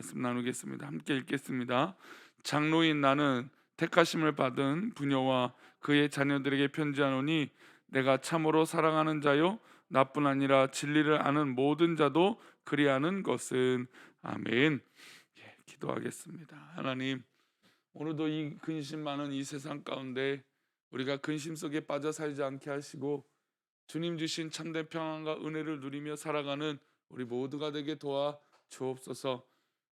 말씀 나누겠습니다. 함께 읽겠습니다. 장로인 나는 택하심을 받은 부녀와 그의 자녀들에게 편지하노니 내가 참으로 사랑하는 자요 나뿐 아니라 진리를 아는 모든 자도 그리하는 것은. 아멘. 기도하겠습니다. 하나님, 오늘도 이 근심 많은 이 세상 가운데 우리가 근심 속에 빠져 살지 않게 하시고 주님 주신 참된 평안과 은혜를 누리며 살아가는 우리 모두가 되게 도와 주옵소서.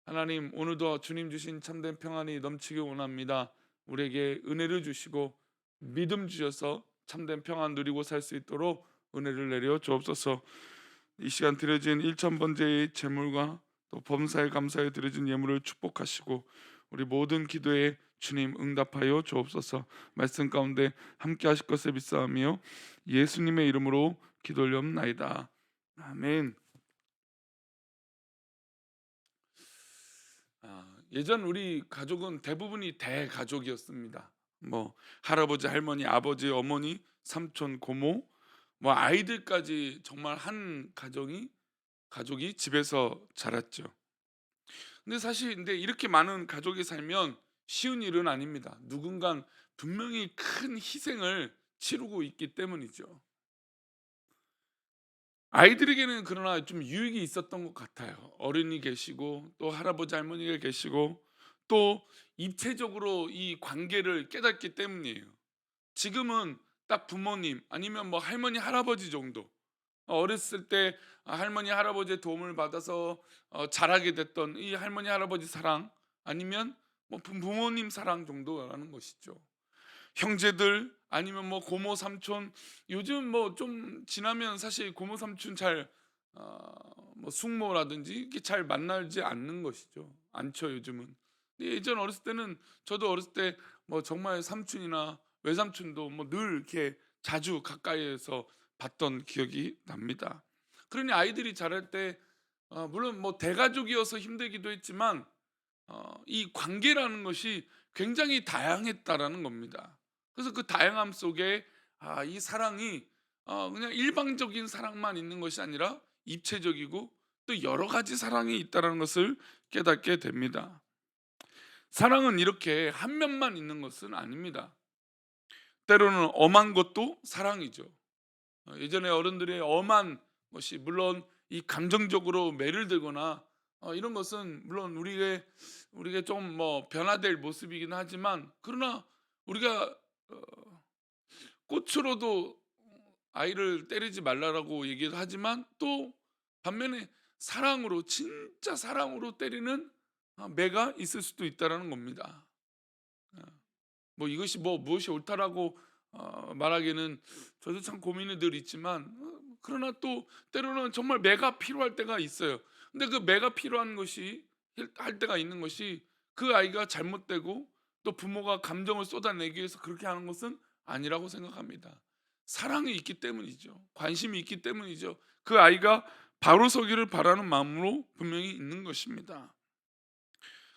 하나님, 오늘도 주님 주신 참된 평안이 넘치기 원합니다. 우리에게 은혜를 주시고 믿음 주셔서 참된 평안 누리고 살 수 있도록 은혜를 내려 주옵소서. 이 시간 드려진 1,000번째의 제물과 또 범사에 감사에 드려진 예물을 축복하시고 우리 모든 기도에 주님 응답하여 주옵소서. 말씀 가운데 함께 하실 것을 믿사오며 예수님의 이름으로 기도 올려옵나이다. 아멘. 예전 우리 가족은 대부분이 대가족이었습니다. 뭐 할아버지, 할머니, 아버지, 어머니, 삼촌, 고모, 뭐 아이들까지 정말 한 가족이 집에서 자랐죠. 근데 이렇게 많은 가족이 살면 쉬운 일은 아닙니다. 누군가 분명히 큰 희생을 치르고 있기 때문이죠. 아이들에게는 그러나 좀 유익이 있었던 것 같아요. 어른이 계시고 또 할아버지 할머니가 계시고 또 입체적으로 이 관계를 깨닫기 때문이에요. 지금은 딱 부모님 아니면 뭐 할머니 할아버지 정도, 어렸을 때 할머니 할아버지의 도움을 받아서 자라게 됐던 이 할머니 할아버지 사랑 아니면 뭐 부모님 사랑 정도라는 것이죠. 형제들 아니면 뭐 고모 삼촌, 요즘 뭐 좀 지나면 사실 고모 삼촌 잘 뭐 숙모라든지 이렇게 잘 만나지 않는 것이죠. 않죠 요즘은. 근데 예전 어렸을 때는, 저도 어렸을 때 뭐 정말 삼촌이나 외삼촌도 뭐 늘 이렇게 자주 가까이에서 봤던 기억이 납니다. 그러니 아이들이 자랄 때 물론 뭐 대가족이어서 힘들기도 했지만 이 관계라는 것이 굉장히 다양했다라는 겁니다. 그래서 그 다양함 속에 이 사랑이 그냥 일방적인 사랑만 있는 것이 아니라 입체적이고 또 여러 가지 사랑이 있다는 것을 깨닫게 됩니다. 사랑은 이렇게 한 면만 있는 것은 아닙니다. 때로는 엄한 것도 사랑이죠. 예전에 어른들의 엄한 것이 물론 이 감정적으로 매를 들거나 이런 것은 물론 우리가 좀 뭐 변화될 모습이긴 하지만, 그러나 우리가 꽃으로도 아이를 때리지 말라라고 얘기를 하지만 또 반면에 사랑으로, 진짜 사랑으로 때리는 매가 있을 수도 있다라는 겁니다. 어, 뭐 이것이 뭐 무엇이 옳다라고 말하기는 저도 참 고민이 늘 있지만, 그러나 또 때로는 정말 매가 필요할 때가 있어요. 근데 그 매가 필요한 것이, 할 때가 있는 것이 그 아이가 잘못되고 또 부모가 감정을 쏟아내기 위해서 그렇게 하는 것은 아니라고 생각합니다. 사랑이 있기 때문이죠. 관심이 있기 때문이죠. 그 아이가 바로 서기를 바라는 마음으로 분명히 있는 것입니다.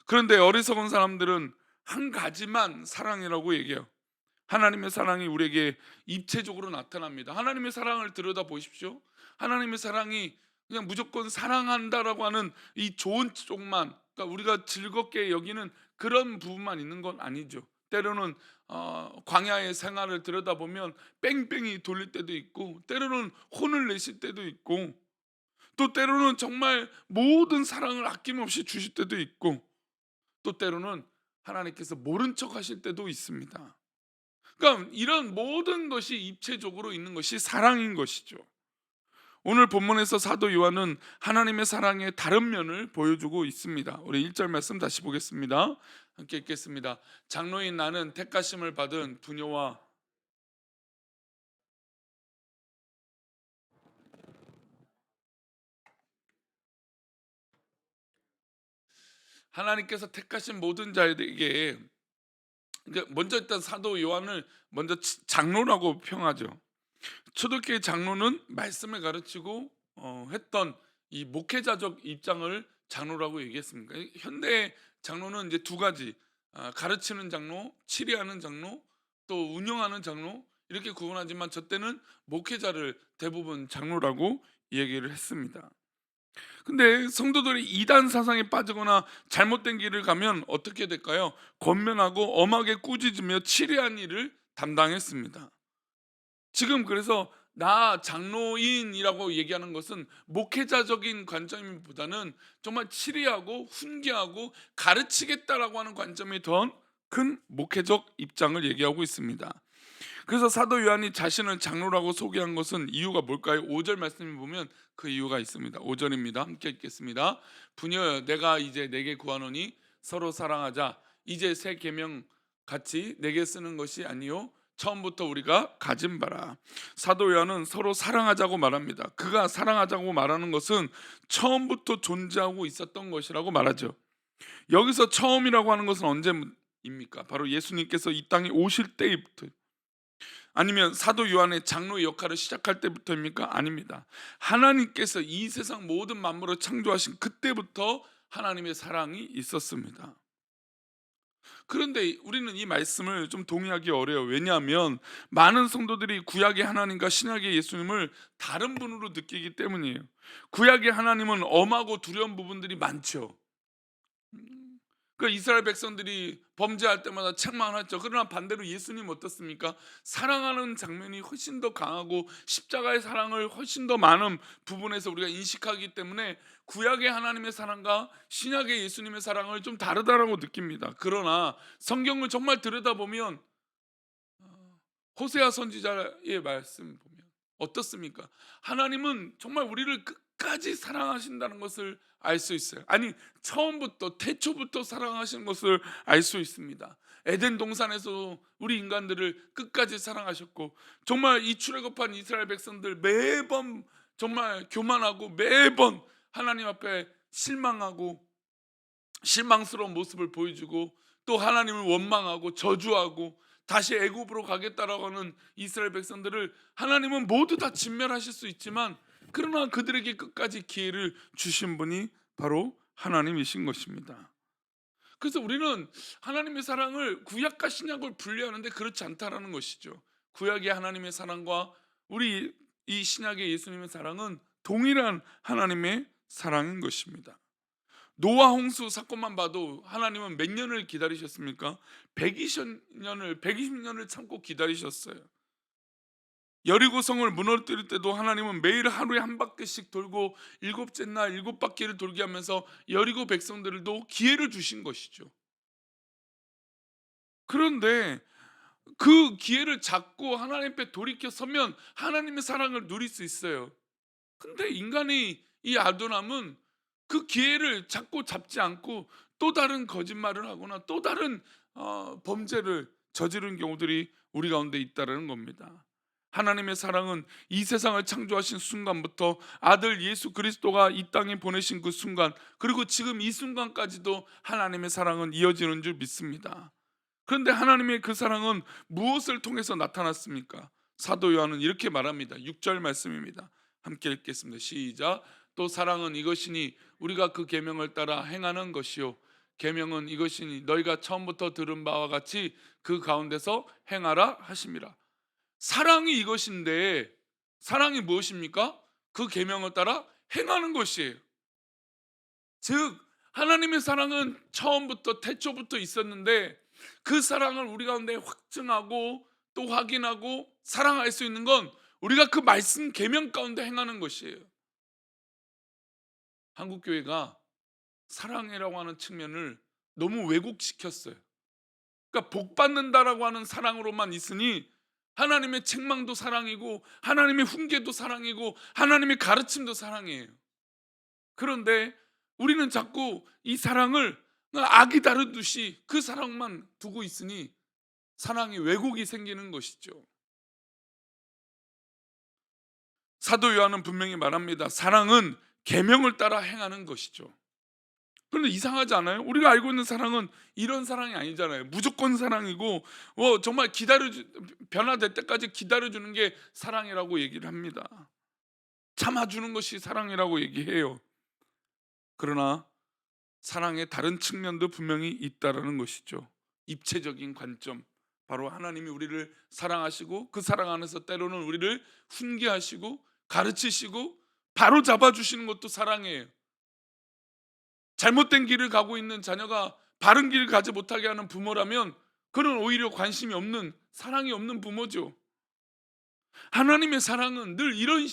그런데 어리석은 사람들은 한 가지만 사랑이라고 얘기해요. 하나님의 사랑이 우리에게 입체적으로 나타납니다. 하나님의 사랑을 들여다 보십시오. 하나님의 사랑이 그냥 무조건 사랑한다라고 하는 이 좋은 쪽만, 그러니까 우리가 즐겁게 여기는 그런 부분만 있는 건 아니죠. 때로는 광야의 생활을 들여다보면 뺑뺑이 돌릴 때도 있고, 때로는 혼을 내실 때도 있고, 또 때로는 정말 모든 사랑을 아낌없이 주실 때도 있고, 또 때로는 하나님께서 모른 척 하실 때도 있습니다. 그러니까 이런 모든 것이 입체적으로 있는 것이 사랑인 것이죠. 오늘 본문에서 사도 요한은 하나님의 사랑의 다른 면을 보여주고 있습니다. 우리 1절 말씀 다시 보겠습니다. 함께 읽겠습니다. 장로인 나는 택하심을 받은 부녀와 하나님께서 택하신 모든 자에게, 그러니까 먼저 일단 사도 요한을 먼저 장로라고 평하죠. 초대교회 장로는 말씀을 가르치고 했던 이 목회자적 입장을 장로라고 얘기했습니다. 현대 장로는 이제 두 가지, 가르치는 장로, 치리하는 장로, 또 운영하는 장로, 이렇게 구분하지만 저 때는 목회자를 대부분 장로라고 얘기를 했습니다. 근데 성도들이 이단 사상에 빠지거나 잘못된 길을 가면 어떻게 될까요? 권면하고 엄하게 꾸짖으며 치레한 일을 담당했습니다. 지금 그래서 나 장로인이라고 얘기하는 것은 목회자적인 관점보다는 정말 치리하고 훈계하고 가르치겠다라고 하는 관점이 더 큰 목회적 입장을 얘기하고 있습니다. 그래서 사도 요한이 자신을 장로라고 소개한 것은 이유가 뭘까요? 5절 말씀을 보면 그 이유가 있습니다. 5절입니다. 함께 읽겠습니다. 부녀여, 내가 이제 내게 구하노니 서로 사랑하자. 이제 새 계명 같이 내게 쓰는 것이 아니요 처음부터 우리가 가진 바라. 사도 요한은 서로 사랑하자고 말합니다. 그가 사랑하자고 말하는 것은 처음부터 존재하고 있었던 것이라고 말하죠. 여기서 처음이라고 하는 것은 언제입니까? 바로 예수님께서 이 땅에 오실 때부터, 아니면 사도 요한의 장로의 역할을 시작할 때부터입니까? 아닙니다. 하나님께서 이 세상 모든 만물을 창조하신 그때부터 하나님의 사랑이 있었습니다. 그런데 우리는 이 말씀을 좀 동의하기 어려워요. 왜냐하면 많은 성도들이 구약의 하나님과 신약의 예수님을 다른 분으로 느끼기 때문이에요. 구약의 하나님은 엄하고 두려운 부분들이 많죠. 그 이스라엘 백성들이 범죄할 때마다 책망하죠. 그러나 반대로 예수님 어떻습니까? 사랑하는 장면이 훨씬 더 강하고 십자가의 사랑을 훨씬 더 많은 부분에서 우리가 인식하기 때문에 구약의 하나님의 사랑과 신약의 예수님의 사랑을 좀 다르다라고 느낍니다. 그러나 성경을 정말 들여다보면 호세아 선지자의 말씀 보면 어떻습니까? 하나님은 정말 우리를 끝까지 사랑하신다는 것을 알 수 있어요. 아니, 처음부터 태초부터 사랑하신 것을 알 수 있습니다. 에덴 동산에서 우리 인간들을 끝까지 사랑하셨고, 정말 이 출애굽한 이스라엘 백성들 매번 정말 교만하고 매번 하나님 앞에 실망하고 실망스러운 모습을 보여주고, 또 하나님을 원망하고 저주하고 다시 애굽으로 가겠다라고 하는 이스라엘 백성들을 하나님은 모두 다 진멸하실 수 있지만, 그러나 그들에게 끝까지 기회를 주신 분이 바로 하나님이신 것입니다. 그래서 우리는 하나님의 사랑을 구약과 신약을 분리하는데 그렇지 않다라는 것이죠. 구약의 하나님의 사랑과 우리 이 신약의 예수님의 사랑은 동일한 하나님의 사랑인 것입니다. 노아 홍수 사건만 봐도 하나님은 몇 년을 기다리셨습니까? 120년을 참고 기다리셨어요. 여리고성을 무너뜨릴 때도 하나님은 매일 하루에 한 바퀴씩 돌고 일곱째 날 일곱 바퀴를 돌게 하면서 여리고 백성들도 기회를 주신 것이죠. 그런데 그 기회를 잡고 하나님 앞에 돌이켜 서면 하나님의 사랑을 누릴 수 있어요. 근데 인간이 이 아도남은 그 기회를 잡고 잡지 않고 또 다른 거짓말을 하거나 또 다른 범죄를 저지른 경우들이 우리 가운데 있다는 겁니다. 하나님의 사랑은 이 세상을 창조하신 순간부터 아들 예수 그리스도가 이 땅에 보내신 그 순간, 그리고 지금 이 순간까지도 하나님의 사랑은 이어지는 줄 믿습니다. 그런데 하나님의 그 사랑은 무엇을 통해서 나타났습니까? 사도 요한은 이렇게 말합니다. 6절 말씀입니다. 함께 읽겠습니다. 시작. 또 사랑은 이것이니 우리가 그 계명을 따라 행하는 것이요 계명은 이것이니 너희가 처음부터 들은 바와 같이 그 가운데서 행하라 하심이라. 사랑이 이것인데, 사랑이 무엇입니까? 그 계명을 따라 행하는 것이에요. 즉 하나님의 사랑은 처음부터 태초부터 있었는데, 그 사랑을 우리 가운데 확증하고 또 확인하고 사랑할 수 있는 건 우리가 그 말씀 계명 가운데 행하는 것이에요. 한국 교회가 사랑이라고 하는 측면을 너무 왜곡시켰어요. 그러니까 복 받는다라고 하는 사랑으로만 있으니 하나님의 책망도 사랑이고 하나님의 훈계도 사랑이고 하나님의 가르침도 사랑이에요. 그런데 우리는 자꾸 이 사랑을 악이 다루듯이 그 사랑만 두고 있으니 사랑이 왜곡이 생기는 것이죠. 사도 요한은 분명히 말합니다. 사랑은 계명을 따라 행하는 것이죠. 그런데 이상하지 않아요? 우리가 알고 있는 사랑은 이런 사랑이 아니잖아요. 무조건 사랑이고 정말 변화될 때까지 기다려주는 게 사랑이라고 얘기를 합니다. 참아주는 것이 사랑이라고 얘기해요. 그러나 사랑의 다른 측면도 분명히 있다라는 것이죠. 입체적인 관점, 바로 하나님이 우리를 사랑하시고 그 사랑 안에서 때로는 우리를 훈계하시고 가르치시고 바로 잡아주시는 것도 사랑이에요. 잘못된 길을 가고 있는 자녀가 바른 길을 가지 못하게 하는 부모라면 그는 오히려 관심이 없는, 사랑이 없는 부모죠. 하나님의 사랑은 늘 이런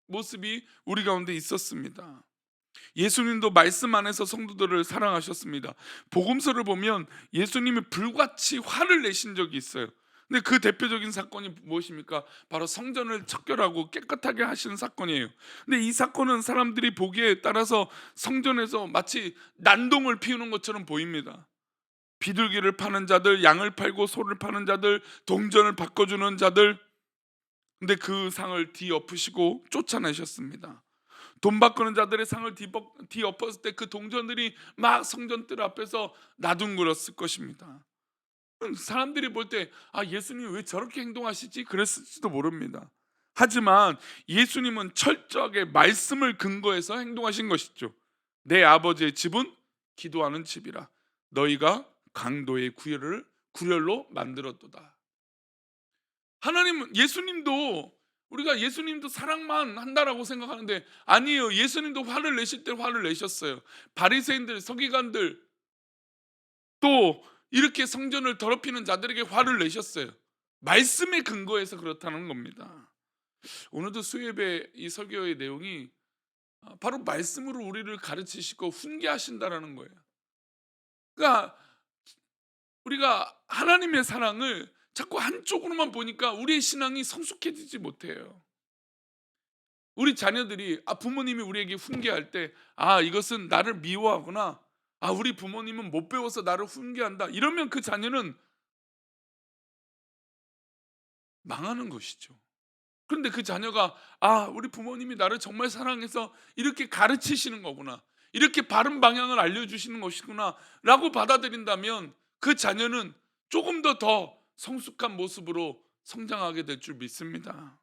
모습이 우리 가운데 있었습니다. 예수님도 말씀 안에서 성도들을 사랑하셨습니다. 복음서를 보면 예수님이 불같이 화를 내신 적이 있어요. 근데 그 대표적인 사건이 무엇입니까? 바로 성전을 척결하고 깨끗하게 하시는 사건이에요. 근데 이 사건은 사람들이 보기에 따라서 성전에서 마치 난동을 피우는 것처럼 보입니다. 비둘기를 파는 자들, 양을 팔고 소를 파는 자들, 동전을 바꿔주는 자들, 근데 그 상을 뒤엎으시고 쫓아내셨습니다. 돈 바꾸는 자들의 상을 뒤엎었을 때 그 동전들이 막 성전뜰 앞에서 나둥그렸을 것입니다. 사람들이 볼 때 예수님이 왜 저렇게 행동하시지? 그랬을지도 모릅니다. 하지만 예수님은 철저하게 말씀을 근거해서 행동하신 것이죠. 내 아버지의 집은 기도하는 집이라 너희가 강도의 구렬로 만들었도다. 하나님은, 예수님도, 우리가 예수님도 사랑만 한다라고 생각하는데 아니에요. 예수님도 화를 내실 때 화를 내셨어요. 바리새인들, 서기관들, 또 이렇게 성전을 더럽히는 자들에게 화를 내셨어요. 말씀에 근거해서 그렇다는 겁니다. 오늘도 수요예배 이 설교의 내용이 바로 말씀으로 우리를 가르치시고 훈계하신다라는 거예요. 그러니까 우리가 하나님의 사랑을 자꾸 한쪽으로만 보니까 우리의 신앙이 성숙해지지 못해요. 우리 자녀들이 부모님이 우리에게 훈계할 때 이것은 나를 미워하구나, 우리 부모님은 못 배워서 나를 훈계한다, 이러면 그 자녀는 망하는 것이죠. 그런데 그 자녀가 우리 부모님이 나를 정말 사랑해서 이렇게 가르치시는 거구나, 이렇게 바른 방향을 알려주시는 것이구나 라고 받아들인다면 그 자녀는 조금 더 성숙한 모습으로 성장하게 될 줄 믿습니다.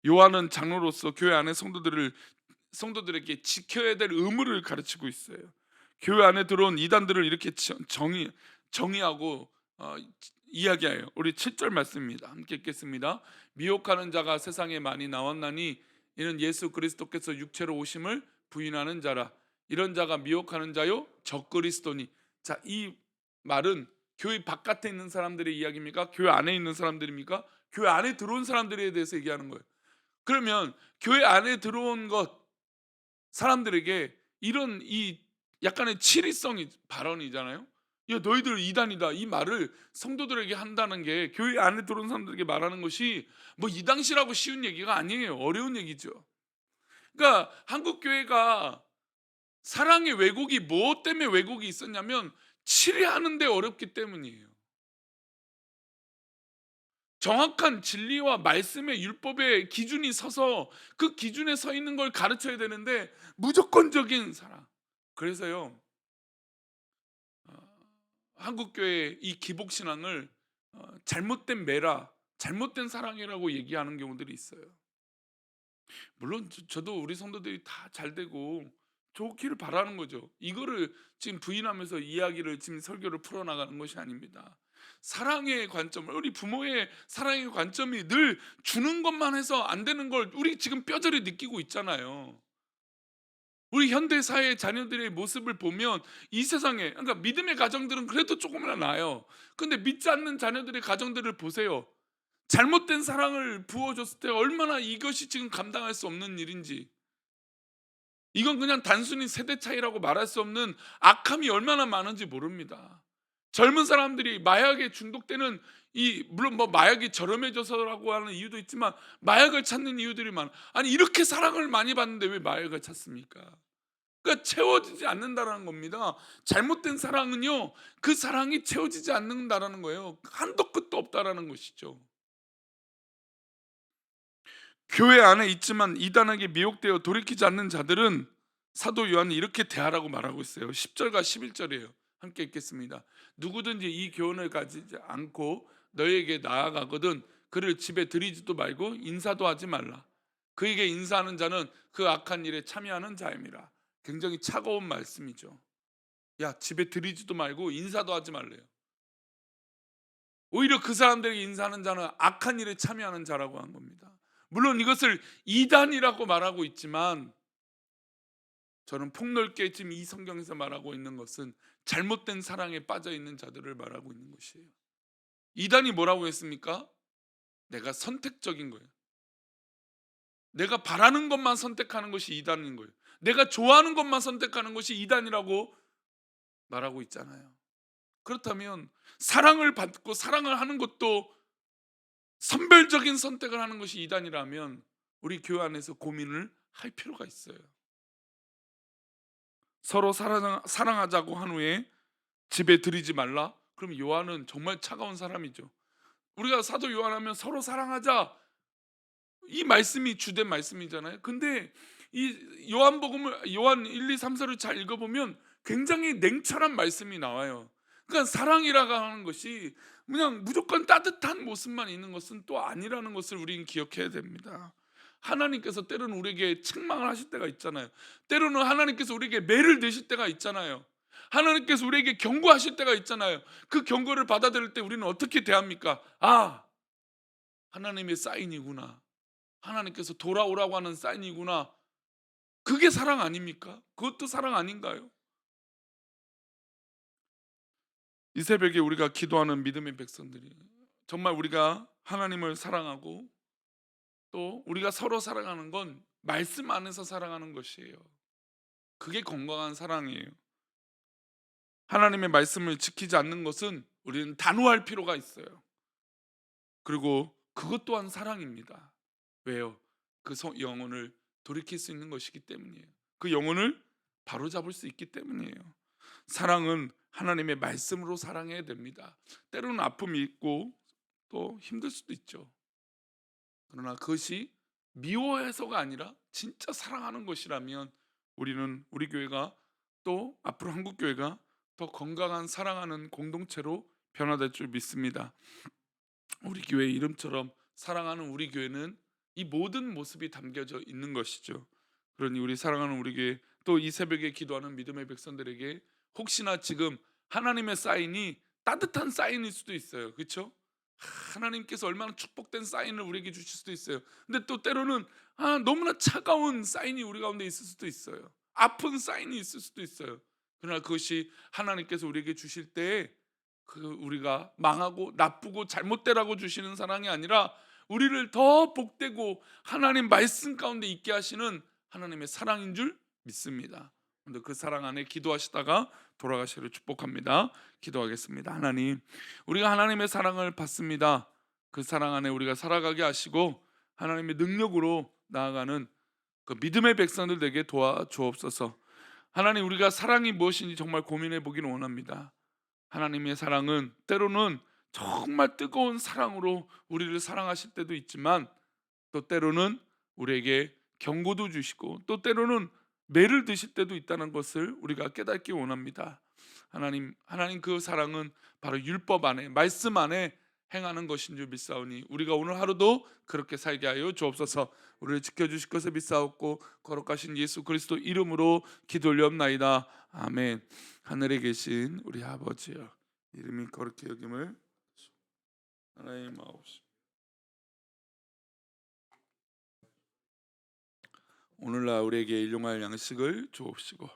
요한은 장로로서 교회 안에 성도들에게 지켜야 될 의무를 가르치고 있어요. 교회 안에 들어온 이단들을 이렇게 정의하고 이야기해요. 우리 7절 말씀입니다. 함께 읽겠습니다. 미혹하는 자가 세상에 많이 나왔나니 이는 예수 그리스도께서 육체로 오심을 부인하는 자라. 이런 자가 미혹하는 자요 적그리스도니. 자, 이 말은 교회 바깥에 있는 사람들의 이야기입니까? 교회 안에 있는 사람들입니까? 교회 안에 들어온 사람들에 대해서 얘기하는 거예요. 그러면 교회 안에 들어온 사람들에게 이런 이 약간의 치리성 발언이잖아요. 야, 너희들 이단이다, 이 말을 성도들에게 한다는 게, 교회 안에 들어온 사람들에게 말하는 것이 뭐 이 당시라고 쉬운 얘기가 아니에요. 어려운 얘기죠. 그러니까 한국 교회가 사랑의 왜곡이 무엇 때문에 왜곡이 있었냐면 치리하는데 어렵기 때문이에요. 정확한 진리와 말씀의 율법의 기준이 서서 그 기준에 서 있는 걸 가르쳐야 되는데 무조건적인 사랑. 그래서요, 한국 교회의 이 기복 신앙을 잘못된 매라, 잘못된 사랑이라고 얘기하는 경우들이 있어요. 물론 저도 우리 성도들이 다 잘되고 좋기를 바라는 거죠. 이거를 지금 부인하면서 이야기를, 지금 설교를 풀어나가는 것이 아닙니다. 사랑의 관점, 우리 부모의 사랑의 관점이 늘 주는 것만 해서 안 되는 걸 우리 지금 뼈저리 느끼고 있잖아요. 우리 현대 사회의 자녀들의 모습을 보면 이 세상에, 그러니까 믿음의 가정들은 그래도 조금이나 나아요. 근데 믿지 않는 자녀들의 가정들을 보세요. 잘못된 사랑을 부어줬을 때 얼마나 이것이 지금 감당할 수 없는 일인지, 이건 그냥 단순히 세대 차이라고 말할 수 없는 악함이 얼마나 많은지 모릅니다. 젊은 사람들이 마약에 중독되는, 물론 뭐 마약이 저렴해져서라고 하는 이유도 있지만 마약을 찾는 이유들이 많아. 아니, 이렇게 사랑을 많이 받는데 왜 마약을 찾습니까? 그러니까 채워지지 않는다라는 겁니다. 잘못된 사랑은요, 그 사랑이 채워지지 않는다라는 거예요. 한도 끝도 없다라는 것이죠. 교회 안에 있지만 이단에게 미혹되어 돌이키지 않는 자들은 사도 요한이 이렇게 대하라고 말하고 있어요. 10절과 11절이에요. 함께 읽겠습니다. 누구든지 이 교훈을 가지지 않고 너에게 나아가거든 그를 집에 들이지도 말고 인사도 하지 말라. 그에게 인사하는 자는 그 악한 일에 참여하는 자임이라. 굉장히 차가운 말씀이죠. 야, 집에 들이지도 말고 인사도 하지 말래요. 오히려 그 사람들에게 인사하는 자는 악한 일에 참여하는 자라고 한 겁니다. 물론 이것을 이단이라고 말하고 있지만 저는 폭넓게 지금 이 성경에서 말하고 있는 것은 잘못된 사랑에 빠져 있는 자들을 말하고 있는 것이에요. 이단이 뭐라고 했습니까? 내가 선택적인 거예요. 내가 바라는 것만 선택하는 것이 이단인 거예요. 내가 좋아하는 것만 선택하는 것이 이단이라고 말하고 있잖아요. 그렇다면 사랑을 받고 사랑을 하는 것도 선별적인 선택을 하는 것이 이단이라면 우리 교회 안에서 고민을 할 필요가 있어요. 서로 사랑하자고 한 후에 집에 들이지 말라? 그럼 요한은 정말 차가운 사람이죠. 우리가 사도 요한하면 서로 사랑하자, 이 말씀이 주된 말씀이잖아요. 근데 이 요한복음을 요한 1, 2, 3, 4를 잘 읽어보면 굉장히 냉철한 말씀이 나와요. 그러니까 사랑이라고 하는 것이 그냥 무조건 따뜻한 모습만 있는 것은 또 아니라는 것을 우리는 기억해야 됩니다. 하나님께서 때로는 우리에게 책망을 하실 때가 있잖아요. 때로는 하나님께서 우리에게 매를 드실 때가 있잖아요. 하나님께서 우리에게 경고하실 때가 있잖아요. 그 경고를 받아들일 때 우리는 어떻게 대합니까? 아, 하나님의 사인이구나. 하나님께서 돌아오라고 하는 사인이구나. 그게 사랑 아닙니까? 그것도 사랑 아닌가요? 이 새벽에 우리가 기도하는 믿음의 백성들이 정말 우리가 하나님을 사랑하고 또 우리가 서로 사랑하는 건 말씀 안에서 사랑하는 것이에요. 그게 건강한 사랑이에요. 하나님의 말씀을 지키지 않는 것은 우리는 단호할 필요가 있어요. 그리고 그것 또한 사랑입니다. 왜요? 그 영혼을 돌이킬 수 있는 것이기 때문이에요. 그 영혼을 바로잡을 수 있기 때문이에요. 사랑은 하나님의 말씀으로 사랑해야 됩니다. 때로는 아픔이 있고 또 힘들 수도 있죠. 그러나 그것이 미워해서가 아니라 진짜 사랑하는 것이라면 우리는 우리 교회가 또 앞으로 한국 교회가 더 건강한 사랑하는 공동체로 변화될 줄 믿습니다. 우리 교회 이름처럼 사랑하는 우리 교회는 이 모든 모습이 담겨져 있는 것이죠. 그러니 우리 사랑하는 우리 교회 또 이 새벽에 기도하는 믿음의 백성들에게 혹시나 지금 하나님의 사인이 따뜻한 사인일 수도 있어요. 그렇죠? 하나님께서 얼마나 축복된 사인을 우리에게 주실 수도 있어요. 근데 또 때로는 너무나 차가운 사인이 우리 가운데 있을 수도 있어요. 아픈 사인이 있을 수도 있어요. 그러나 그것이 하나님께서 우리에게 주실 때 그 우리가 망하고 나쁘고 잘못되라고 주시는 사랑이 아니라 우리를 더 복되고 하나님 말씀 가운데 있게 하시는 하나님의 사랑인 줄 믿습니다. 근데 그 사랑 안에 기도하시다가 돌아가시기를 축복합니다. 기도하겠습니다. 하나님, 우리가 하나님의 사랑을 받습니다. 그 사랑 안에 우리가 살아가게 하시고 하나님의 능력으로 나아가는 그 믿음의 백성들 되게 도와주옵소서. 하나님, 우리가 사랑이 무엇인지 정말 고민해 보기를 원합니다. 하나님의 사랑은 때로는 정말 뜨거운 사랑으로 우리를 사랑하실 때도 있지만 또 때로는 우리에게 경고도 주시고 또 때로는 매를 드실 때도 있다는 것을 우리가 깨닫기 원합니다. 하나님 그 사랑은 바로 율법 안에 말씀 안에 행하는 것인 줄 믿사오니 우리가 오늘 하루도 그렇게 살게 하여 주옵소서. 우리를 지켜주실 것을 믿사옵고 거룩하신 예수 그리스도 이름으로 기도 올리옵나이다. 아멘. 하늘에 계신 우리 아버지여, 이름이 거룩히 여김을 하나님 마옵시고 오늘날 우리에게 일용할 양식을 주옵시고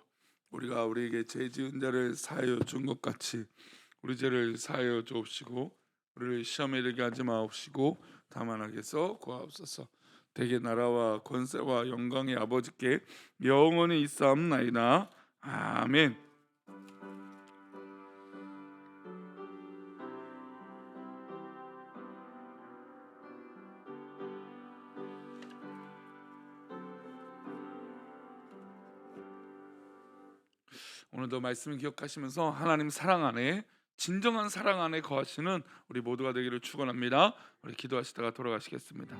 우리가 우리에게 죄 지은 자를 사하여 준 것 같이 우리 죄를 사하여 주옵시고 우리를 시험에 들게 하지 마옵시고 다만 악에서 구하옵소서. 대개 나라와 권세와 영광의 아버지께 영원히 있사옵나이다. 아멘. 오늘도 말씀을 기억하시면서 하나님 사랑 안에 진정한 사랑 안에 거하시는 우리 모두가 되기를 축원합니다. 우리 기도하시다가 돌아가시겠습니다.